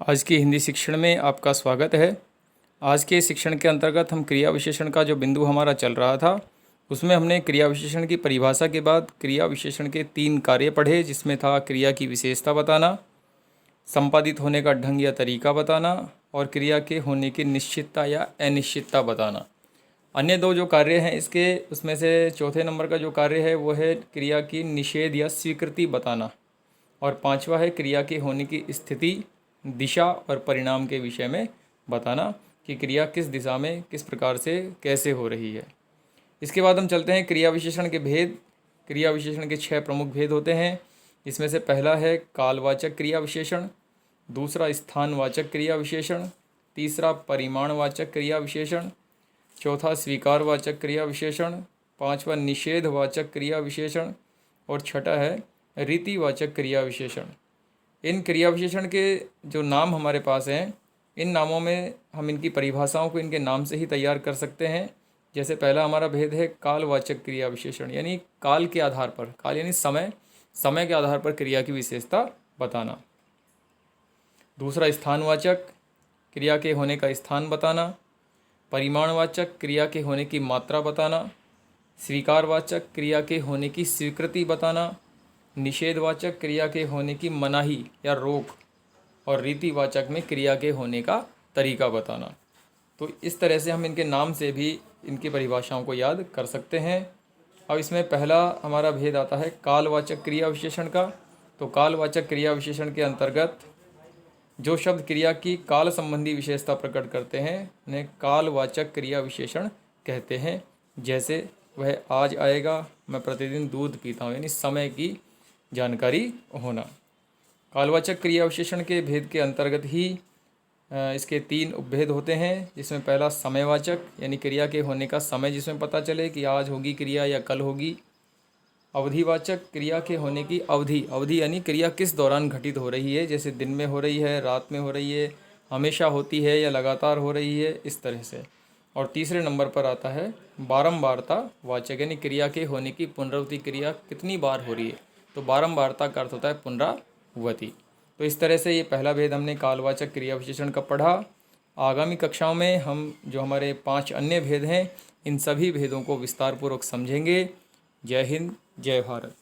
आज की हिंदी शिक्षण में आपका स्वागत है। आज के शिक्षण के अंतर्गत हम क्रिया विशेषण का जो बिंदु हमारा चल रहा था उसमें हमने क्रिया विशेषण की परिभाषा के बाद क्रिया विशेषण के 3 कार्य पढ़े, जिसमें था क्रिया की विशेषता बताना, संपादित होने का ढंग या तरीका बताना और क्रिया के होने की निश्चितता या अनिश्चितता बताना। अन्य 2 जो कार्य हैं इसके, उसमें से चौथे नंबर का जो कार्य है वो है क्रिया की निषेध या स्वीकृति बताना और 5वां है क्रिया के होने की स्थिति, दिशा और परिणाम के विषय में बताना कि क्रिया किस दिशा में किस प्रकार से कैसे हो रही है। इसके बाद हम चलते हैं क्रिया विशेषण के भेद। क्रिया विशेषण के 6 प्रमुख भेद होते हैं। इसमें से पहला है कालवाचक क्रिया विशेषण, दूसरा स्थानवाचक क्रिया विशेषण, तीसरा परिमाणवाचक क्रिया विशेषण, चौथा स्वीकारवाचक क्रिया विशेषण, 5वां निषेधवाचक क्रिया विशेषण और छठा है रीतिवाचक क्रिया विशेषण। इन क्रिया विशेषण के जो नाम हमारे पास हैं, इन नामों में हम इनकी परिभाषाओं को इनके नाम से ही तैयार कर सकते हैं। जैसे पहला हमारा भेद है कालवाचक क्रिया विशेषण, यानी काल के आधार पर, काल यानी समय के आधार पर क्रिया की विशेषता बताना। दूसरा स्थानवाचक, क्रिया के होने का स्थान बताना। परिमाणवाचक, क्रिया के होने की मात्रा बताना। स्वीकारवाचक, क्रिया के होने की स्वीकृति बताना। निषेधवाचक, क्रिया के होने की मनाही या रोक और रीतिवाचक में क्रिया के होने का तरीका बताना। तो इस तरह से हम इनके नाम से भी इनकी परिभाषाओं को याद कर सकते हैं। अब इसमें पहला हमारा भेद आता है कालवाचक क्रिया विशेषण का। तो कालवाचक क्रिया विशेषण के अंतर्गत जो शब्द क्रिया की काल संबंधी विशेषता प्रकट करते हैं उन्हें कालवाचक क्रिया विशेषण कहते हैं। जैसे वह आज आएगा, मैं प्रतिदिन दूध पीता हूँ, यानी समय की जानकारी होना। कालवाचक क्रिया विशेषण के भेद के अंतर्गत ही इसके 3 उपभेद होते हैं, जिसमें पहला समयवाचक, यानी क्रिया के होने का समय जिसमें पता चले कि आज होगी क्रिया या कल होगी। अवधिवाचक, क्रिया के होने की अवधि यानी क्रिया किस दौरान घटित हो रही है, जैसे दिन में हो रही है, रात में हो रही है, हमेशा होती है या लगातार हो रही है, इस तरह से। और तीसरे नंबर पर आता है बारंबारता वाचक, यानी क्रिया के होने की पुनरावृत्ति, क्रिया कितनी बार हो रही है, तो बारंबारता का अर्थ होता है पुनरावृत्ति। तो इस तरह से ये पहला भेद हमने कालवाचक क्रिया विशेषण का पढ़ा। आगामी कक्षाओं में हम जो हमारे 5 अन्य भेद हैं, इन सभी भेदों को विस्तारपूर्वक समझेंगे। जय हिंद, जय भारत।